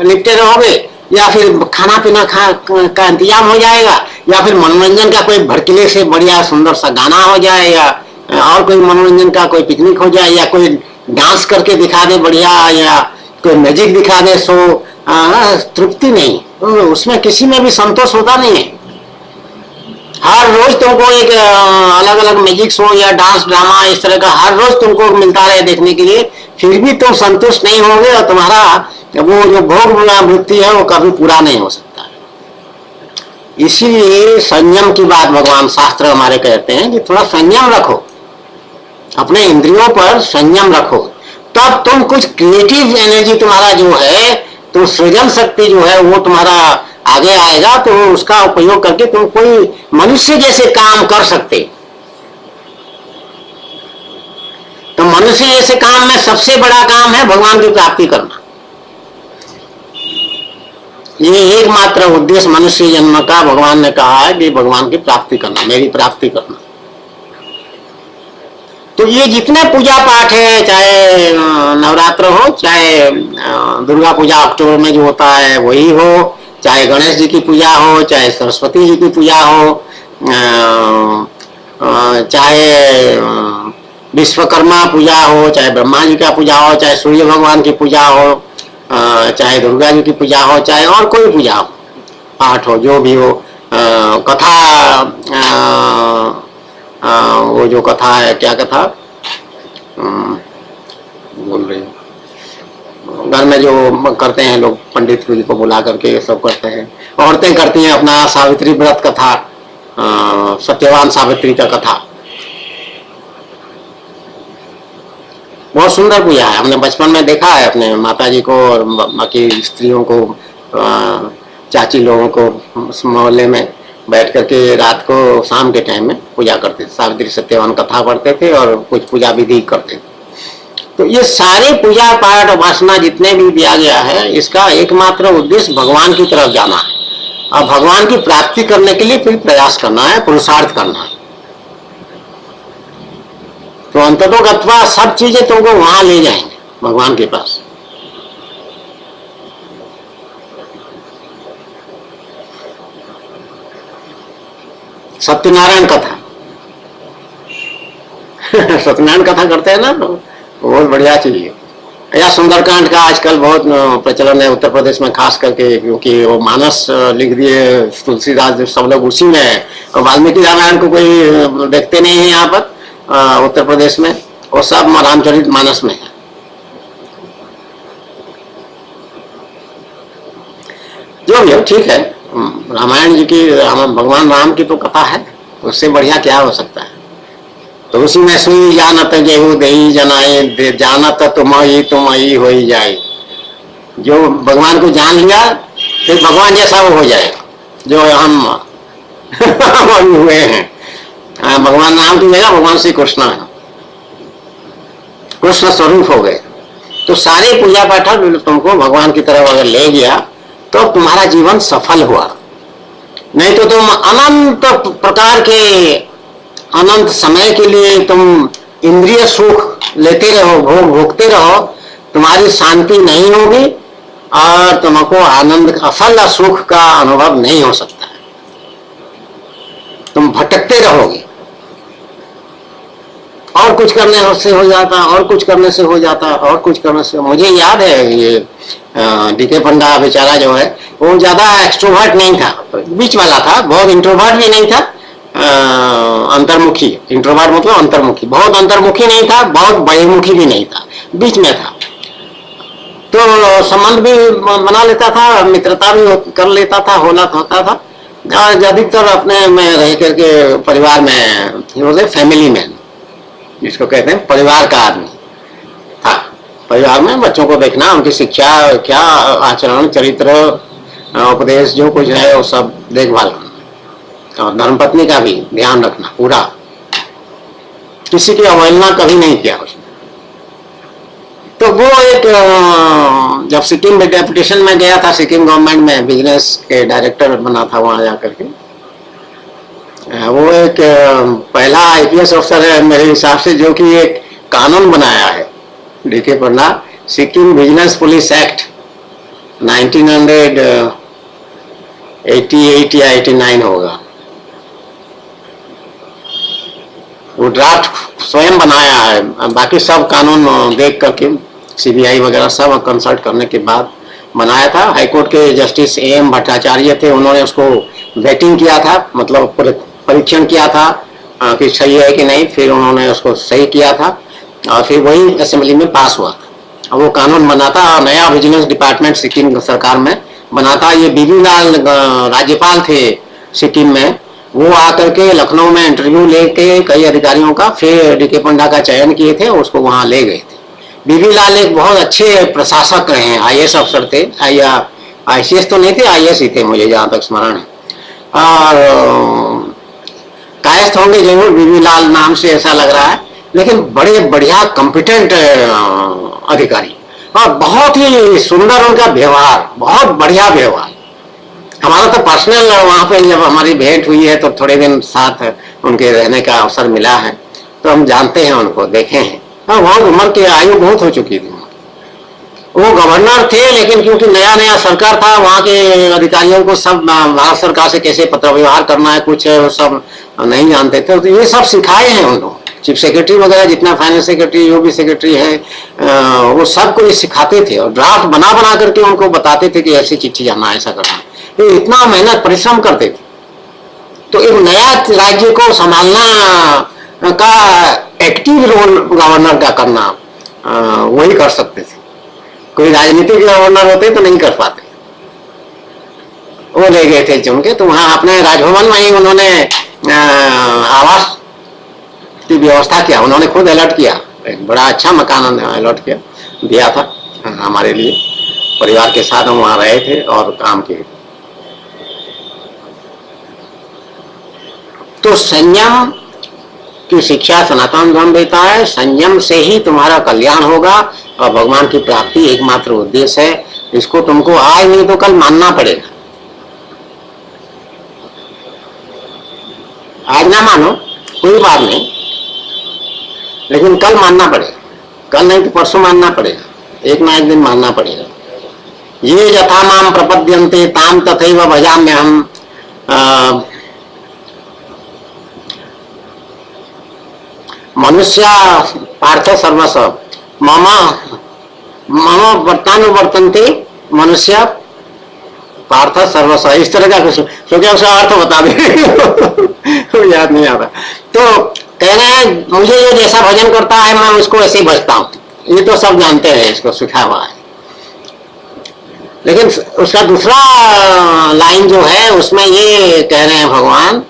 लिपटे रहोगे, या फिर खाना पीना का इंतजाम हो जाएगा, या फिर मनोरंजन का कोई भड़कीले से बढ़िया सुंदर सा गाना हो जाए, या और कोई मनोरंजन का कोई पिकनिक हो जाए, या कोई डांस करके दिखा दे बढ़िया, या कोई मैजिक दिखा दे, सो तृप्ति नहीं, उसमें किसी में भी संतोष होता नहीं है। हर रोज तुमको एक अलग अलग मैजिक शो या डांस ड्रामा इस तरह का हर रोज तुमको मिलता रहे देखने के लिए, फिर भी तुम संतुष्ट नहीं होगे, और तुम्हारा वो जो भोग वृत्ति है वो कभी पूरा नहीं हो सकता। इसीलिए संयम की बात भगवान शास्त्र हमारे कहते हैं कि थोड़ा संयम रखो, अपने इंद्रियों पर संयम रखो, तब तुम कुछ क्रिएटिव एनर्जी तुम्हारा जो है, तो सृजन शक्ति जो है वो तुम्हारा आगे आएगा, तो उसका उपयोग करके तुम कोई मनुष्य जैसे काम कर सकते। तो मनुष्य जैसे काम में सबसे बड़ा काम है भगवान की प्राप्ति करना। ये एकमात्र उद्देश्य मनुष्य जन्म का भगवान ने कहा है कि भगवान की प्राप्ति करना, मेरी प्राप्ति करना। तो ये जितने पूजा पाठ है, चाहे नवरात्र हो, चाहे दुर्गा पूजा अक्टूबर में जो होता है वही हो, चाहे गणेश जी की पूजा हो, चाहे सरस्वती जी की पूजा हो, चाहे विश्वकर्मा पूजा हो, चाहे ब्रह्मा जी का पूजा हो, चाहे सूर्य भगवान की पूजा हो, चाहे दुर्गा जी की पूजा हो, चाहे और कोई पूजा हो, पाठ हो, जो भी हो, कथा, वो जो कथा है, क्या कथा बोल रही हूँ, घर में जो करते हैं लोग, पंडित जी को बुला करके ये सब करते हैं, औरतें करती हैं अपना सावित्री व्रत कथा, सत्यवान सावित्री का कथा, बहुत सुंदर पूजा है। हमने बचपन में देखा है अपने माता जी को और बाकी स्त्रियों को, चाची लोगों को मोहल्ले में बैठ करके रात को शाम के टाइम में पूजा करते थे, सावित्री सत्यवान कथा पढ़ते थे और कुछ पूजा विधि करते थे। तो ये सारे पूजा पाठ उपासना जितने भी दिया गया है, इसका एकमात्र उद्देश्य भगवान की तरफ जाना है, और भगवान की प्राप्ति करने के लिए फिर प्रयास करना है, पुरुषार्थ करना है। तो अंततोगत्वा सब चीजें तुमको वहां ले जाएंगे, भगवान के पास। सत्यनारायण कथा सत्यनारायण कथा करते हैं ना, बहुत बढ़िया चीज है। या सुंदरकांड का आजकल बहुत प्रचलन है उत्तर प्रदेश में खास करके, क्योंकि वो मानस लिख दिए तुलसीदास, सब लोग उसी में है, और वाल्मीकि रामायण को कोई देखते नहीं है यहाँ पर उत्तर प्रदेश में, वो सब रामचरित मानस में है। जो भी हो ठीक है, रामायण जी की, भगवान राम की तो कथा है, उससे बढ़िया क्या हो सकता है। तो उसी में सुई जानत गेहूं दही जनाए, जानत तुम ही हो ही जाए। जो भगवान को जान लिया फिर भगवान जैसा वो हो जाएगा, जो हम हुए हैं। भगवान राम की जगह भगवान श्री कृष्ण है, कृष्ण स्वरूप हो गए। तो सारे पूजा पाठ तुमको भगवान की तरफ अगर ले गया तो तुम्हारा जीवन सफल हुआ। नहीं तो तुम अनंत प्रकार के, अनंत समय के लिए तुम इंद्रिय सुख लेते रहो, भोग भोगते रहो, तुम्हारी शांति नहीं होगी और तुमको आनंद, असल सुख का अनुभव नहीं हो सकता है। तुम भटकते रहोगे और कुछ करने से हो जाता, और कुछ करने से हो जाता, और कुछ करने से। मुझे याद है ये डीके पंडा बेचारा जो है वो ज्यादा एक्सट्रोवर्ट नहीं था, बीच वाला था, बहुत इंट्रोवर्ट भी नहीं था, अंतर्मुखी। इंट्रोवर्ट मतलब अंतर्मुखी, बहुत अंतर्मुखी नहीं था, बहुत बहिर्मुखी भी नहीं था, बीच में था। तो संबंध भी बना लेता था, मित्रता भी कर लेता था, होता था। और अधिकतर अपने में रह करके परिवार में, फैमिली मैन जिसको कहते हैं, परिवार का आदमी था। परिवार में बच्चों को देखना, उनकी शिक्षा, क्या आचरण, चरित्र, उपदेश जो कुछ है वो सब देखभाल करना, और धर्मपत्नी का भी ध्यान रखना पूरा। किसी की अवहेलना कभी नहीं किया उसने। तो वो एक जब सिक्किम डेपुटेशन में गया था, सिक्किम गवर्नमेंट में बिजनेस के डायरेक्टर बना था वहां जाकर के, वो एक पहला आईपीएस अफसर है मेरे हिसाब से जो कि एक कानून बनाया है, डीके पंडा, सिक्किम बिजनेस पुलिस एक्ट 1988 या 89 होगा। वो ड्राफ्ट स्वयं बनाया है, बाकी सब कानून देख करके सीबीआई वगैरह सब कंसल्ट करने के बाद बनाया था। हाईकोर्ट के जस्टिस एएम भट्टाचार्य थे, उन्होंने उसको वेटिंग किया था, मतलब परीक्षण किया था कि सही है कि नहीं, फिर उन्होंने उसको सही किया था और फिर वही असेंबली में पास हुआ था। अब वो कानून बनाता, नया विजिलेंस डिपार्टमेंट सिक्किम सरकार में बनाता। ये बीबी लाल राज्यपाल थे सिक्किम में, वो आकर के लखनऊ में इंटरव्यू लेके कई अधिकारियों का, फिर डीके पंडा का चयन किए थे, उसको वहां ले गए थे। बीबी लाल एक बहुत अच्छे प्रशासक रहे हैं, आईएएस अफसर थे, आईसीएस तो नहीं थे, आईएएस ही थे मुझे जहां तक स्मरण है। और कायस्थ होंगे जरूर बीबी लाल नाम से ऐसा लग रहा है, लेकिन बड़े बढ़िया कॉम्पिटेंट अधिकारी, और बहुत ही सुंदर उनका व्यवहार, बहुत बढ़िया व्यवहार। हमारा तो पर्सनल वहां पे जब हमारी भेंट हुई है तो थोड़े दिन साथ उनके रहने का अवसर मिला है, तो हम जानते हैं उनको, देखे हैं। हाँ, बहुत उम्र की आयु बहुत हो चुकी थी। वो गवर्नर थे, लेकिन क्योंकि नया नया सरकार था, वहाँ के अधिकारियों को सब भारत सरकार से कैसे पत्र व्यवहार करना है कुछ सब नहीं जानते थे, तो ये सब सिखाए हैं उनको। चीफ सेक्रेटरी वगैरह जितना, फाइनेंस सेक्रेटरी, यूबी सेक्रेटरी है, वो सबको ये सिखाते थे और ड्राफ्ट बना बना करके उनको बताते थे कि ऐसी चिट्ठी जाना, ऐसा करना। ये इतना मेहनत परिश्रम करते थे। तो एक नया राज्य को संभालना का एक्टिव रोल गवर्नर का करना वही कर सकते थे, कोई राजनीतिक गवर्नर होते तो नहीं कर पाते। वो ले गए थे चुन के, तो वहां अपने राजभवन में ही उन्होंने आवास की व्यवस्था किया, उन्होंने खुद अलर्ट किया, एक बड़ा अच्छा मकान अलर्ट किया, दिया था हमारे लिए। परिवार के साथ हम वहां रहे थे और काम किए। तो संयम की शिक्षा सनातन धर्म देता है, संयम से ही तुम्हारा कल्याण होगा और भगवान की प्राप्ति एकमात्र उद्देश्य है। इसको तुमको आज नहीं तो कल मानना पड़ेगा। आज ना मानो कोई बात नहीं, लेकिन कल मानना पड़ेगा, कल नहीं तो परसों मानना पड़ेगा, एक ना एक दिन मानना पड़ेगा। ये यथा माम प्रपद्यन्ते ताम तथैव भजाम्यहम्। मनुष्य पार्थ सर्वस्व मम मम वर्तानुवर्तन्ते मनुष्य पार्थ सर्वस्व, इस तरह का कुछ, क्योंकि उसका अर्थ बता दे याद नहीं आता। तो कह रहे हैं मुझे ये जैसा भजन करता है मैं उसको ऐसे ही भजता हूं। ये तो सब जानते हैं, इसको सिखा हुआ है। लेकिन उसका दूसरा लाइन जो है उसमें ये कह रहे हैं भगवान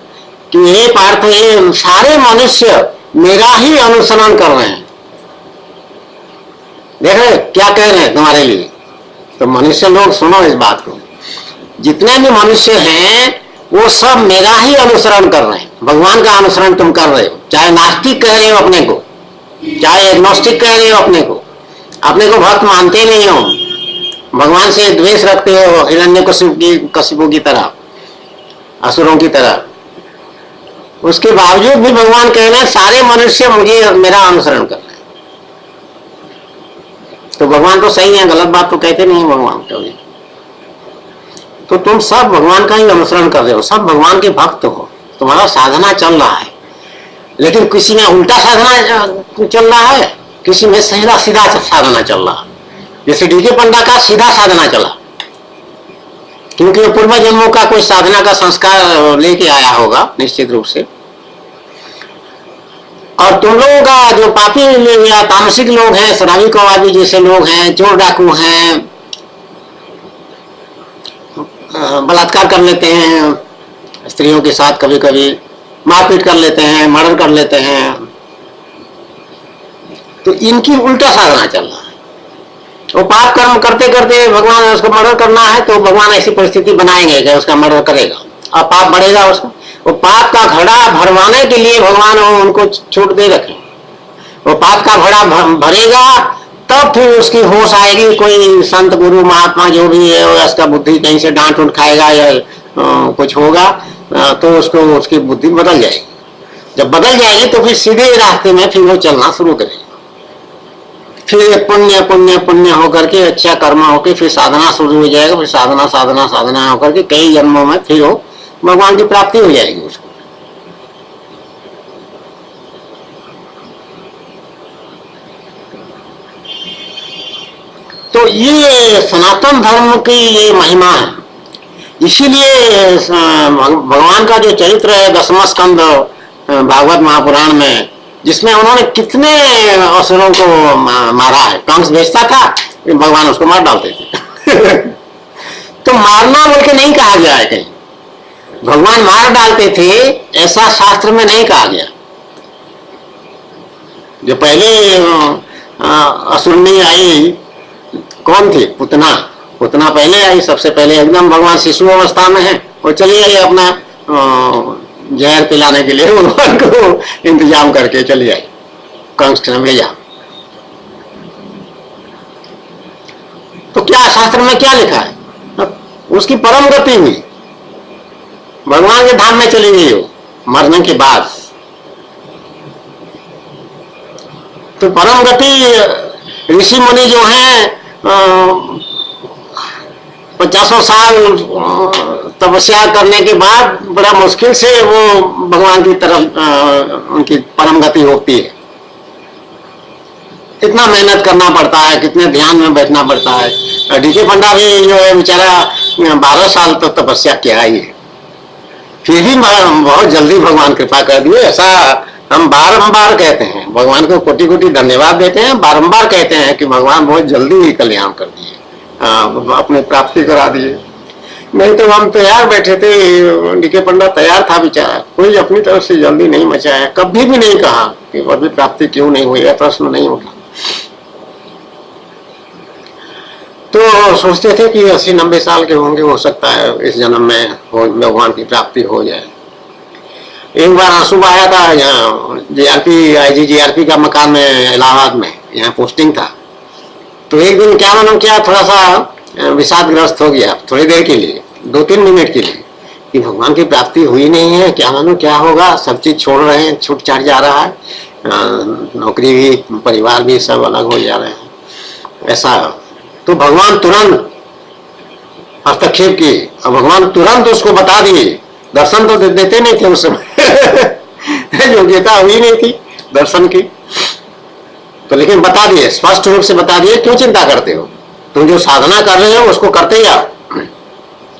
कि ये पार्थ, ये सारे मनुष्य मेरा ही अनुसरण कर रहे हैं। देख रहे क्या कह रहे हैं तुम्हारे लिए। तो मनुष्य लोग सुनो इस बात को, जितने भी मनुष्य हैं वो सब मेरा ही अनुसरण कर रहे हैं। भगवान का अनुसरण तुम कर रहे हो, चाहे नास्तिक कह रहे हो अपने को, चाहे एग्नोस्टिक कह रहे हो अपने को भक्त मानते नहीं हो, भगवान से द्वेष रखते हो हिरण्यकशिपु की तरह, असुरों की तरह, उसके बावजूद भी भगवान कह रहे हैं सारे मनुष्य मुझे मेरा अनुसरण कर रहे हैं। तो भगवान तो सही है, गलत बात तो कहते नहीं भगवान कभी। तो तुम सब भगवान का ही अनुसरण कर रहे हो, सब भगवान के भक्त हो, तुम्हारा साधना चल रहा है। लेकिन किसी में उल्टा साधना चल रहा है, किसी में सीधा सीधा साधना चल रहा है। जैसे डीके पंडा का सीधा साधना चला, क्योंकि वो पूर्व जन्मों का कोई साधना का संस्कार लेके आया होगा निश्चित रूप से। और तुम लोगों का जो पापी या तामसिक लोग हैं, शराबी कवाबी जैसे लोग हैं, चोर डाकू हैं, बलात्कार कर लेते हैं स्त्रियों के साथ, कभी कभी मारपीट कर लेते हैं, मर्डर कर लेते हैं, तो इनकी उल्टा साधना चल रहा है। वो पाप कर्म करते करते भगवान उसको मर्डर करना है तो भगवान ऐसी परिस्थिति बनाएंगे कि उसका मर्डर करेगा और पाप बढ़ेगा उसका। वो पाप का घड़ा भरवाने के लिए भगवान उनको छूट दे रखे। वो पाप का घड़ा भरेगा तब फिर उसकी होश आएगी। कोई संत गुरु महात्मा जो भी है उसका बुद्धि कहीं से डांट उठ खाएगा या कुछ होगा तो उसको उसकी बुद्धि बदल जाएगी। जब बदल जाएगी तो फिर सीधे रास्ते में फिर वो चलना शुरू करेगा। फिर पुण्य पुण्य पुण्य होकर के अच्छा कर्म होकर फिर साधना शुरू हो जाएगा। फिर साधना साधना साधना होकर के कई जन्मों में फिर वो भगवान की प्राप्ति हो जाएगी उसको। तो ये सनातन धर्म की ये महिमा है। इसीलिए भगवान का जो चरित्र है 10वां स्कंद भागवत महापुराण में, जिसमें उन्होंने कितने असुरों को मारा है। कंस बेचता था, भगवान उसको मार डालते थे तो मारना बोल के नहीं कहा गया है कहीं, भगवान मार डालते थे ऐसा शास्त्र में नहीं कहा गया। जो पहले असुरनी आई कौन थी? पुतना। पुतना पहले आई, सबसे पहले एकदम भगवान शिशु अवस्था में है, वो चली आई अपना जहर पिलाने के लिए भगवान को इंतजाम करके चली आई, कंस ने भेजा। तो क्या शास्त्र में क्या लिखा है? उसकी परम गति हुई, भगवान के धाम में चली गई वो मरने के बाद। तो परम गति ऋषि मुनि जो हैं 50 साल तपस्या करने के बाद बड़ा मुश्किल से वो भगवान की तरफ उनकी परम गति होती है। कितना मेहनत करना पड़ता है, कितने ध्यान में बैठना पड़ता है। डीके पंडा भी जो है बेचारा 12 साल तो तपस्या किया ही है, फिर भी बहुत जल्दी भगवान कृपा कर दिए। ऐसा हम बारंबार कहते हैं, भगवान को कोटि कोटि धन्यवाद देते हैं, बारंबार कहते हैं कि भगवान बहुत जल्दी ही कल्याण कर दिए, अपने प्राप्ति करा दिए। नहीं तो हम तैयार बैठे थे, डीके पंडा तैयार था बेचारा, कोई अपनी तरफ से जल्दी नहीं मचाया, कभी भी नहीं कहा कि अभी प्राप्ति क्यों नहीं हुई, प्रश्न नहीं उठा। तो सोचते थे कि 80-90 साल के होंगे, हो सकता है इस जन्म में भगवान की प्राप्ति हो जाए। एक बार आंसू आया था यहाँ जीआरपी IGGRP का मकान में इलाहाबाद में, यहाँ पोस्टिंग था। तो एक दिन क्या मालूम क्या थोड़ा सा विषादग्रस्त हो गया थोड़ी देर के लिए, 2-3 मिनट के लिए, कि भगवान की प्राप्ति हुई नहीं है, क्या मालूम क्या होगा, सब चीज छोड़ रहे हैं, छूट छाट जा रहा है, नौकरी भी परिवार भी सब अलग हो जा रहे हैं ऐसा। तो भगवान तुरंत हस्तक्षेप किए और भगवान तुरंत उसको बता दिए। दर्शन तो देते नहीं थे उस समय योग्यता हुई नहीं थी दर्शन की, तो लेकिन बता दिए, स्पष्ट रूप से बता दिए, क्यों चिंता करते हो, तुम जो साधना कर रहे हो उसको करते जाओ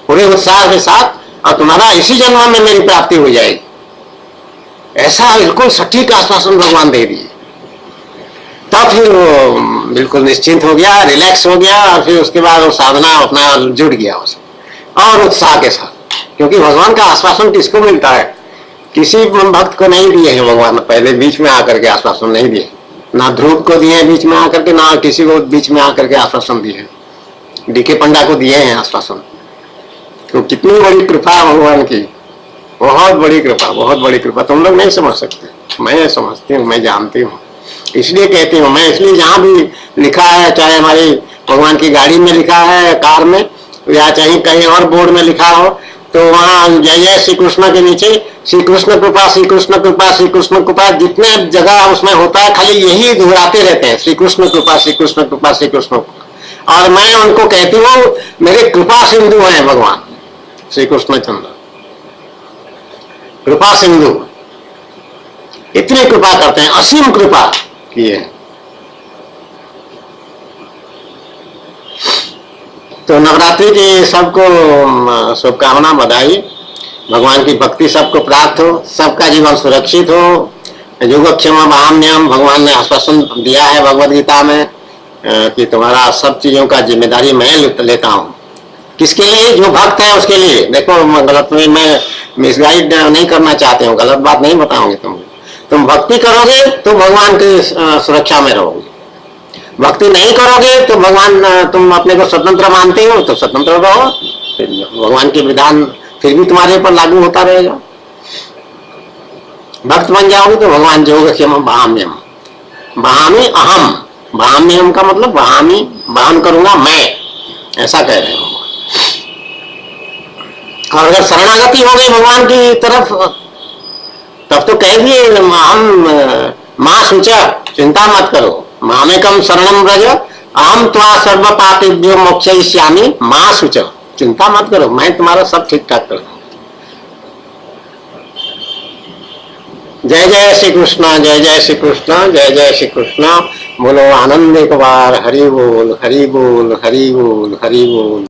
पूरे उत्साह के साथ, और तुम्हारा इसी जन्म में मेरी प्राप्ति हो जाएगी। ऐसा बिल्कुल सटीक आश्वासन भगवान दे दिए। तब फिर वो बिल्कुल निश्चिंत हो गया, रिलैक्स हो गया, और फिर उसके बाद वो साधना अपना जुड़ गया उसमें और उत्साह के साथ। क्योंकि भगवान का आश्वासन किसको मिलता है? किसी भक्त को नहीं दिए हैं भगवान, पहले बीच में आकर के आश्वासन नहीं दिए, ना ध्रुव को दिए बीच में आकर के, ना किसी को बीच में आकर के आश्वासन दिए। डीके पंडा को दिए हैं आश्वासन। तो कितनी बड़ी कृपा भगवान की, बहुत बड़ी कृपा, बहुत बड़ी कृपा, तुम लोग नहीं समझ सकते, मैं समझती हूँ, मैं जानती हूँ, इसलिए कहती हूँ मैं। इसलिए जहाँ भी लिखा है, चाहे हमारी भगवान की गाड़ी में लिखा है, कार में, या चाहे कहीं और बोर्ड में लिखा हो, तो वहाँ जय जय श्री कृष्ण के नीचे श्री कृष्ण कृपा, श्री कृष्ण कृपा, श्री कृष्ण कृपा, जितने जगह उसमें होता है खाली यही दोहराते रहते हैं, श्री कृष्ण कृपा, श्री कृष्ण कृपा, श्री कृष्ण। और मैं उनको कहती हूँ मेरे कृपा सिंधु हैं भगवान श्री कृष्ण चंद्र, कृपा सिंधु। इतनी कृपा करते हैं, असीम कृपा किए। तो नवरात्रि की सबको शुभकामना, बधाई। भगवान की भक्ति सबको प्राप्त हो, सबका जीवन सुरक्षित हो। योगक्षेम महाम्यम, भगवान ने आश्वासन दिया है भगवद गीता में कि तुम्हारा सब चीजों का जिम्मेदारी मैं लेता हूँ। किसके लिए? जो भक्त है उसके लिए। देखो गलत में मैं मिसगाइड नहीं करना चाहते हूँ, गलत बात नहीं बताऊंगी। तुम भक्ति करोगे तो भगवान की सुरक्षा में रहोगे, भक्ति नहीं करोगे तो भगवान, तुम अपने को स्वतंत्र मानते हो तो स्वतंत्र रहो, भगवान के विधान फिर भी तुम्हारे ऊपर लागू होता रहेगा। भक्त बन जाओगे तो भगवान योगक्षेम भाम्यम, भामी अहम, भाम्यम का मतलब भामी, वहन करूंगा मैं, ऐसा कह रहे हो। और अगर शरणागति हो गई भगवान की तरफ तब तो कह दिए हम मां सूचा, चिंता मत करो, मामेकम शरणम व्रज अहम त्वा सर्व पापेभ्यो मोक्षयिष्यामि मां सूचा, चिंता मत करो, मैं तुम्हारा सब ठीक ठाक कर दूंगा। जय जय श्री कृष्ण, जय जय श्री कृष्ण, जय जय श्री कृष्ण। बोलो आनंद एक बार, हरि बोल हरि बोल हरि बोल हरि बोल।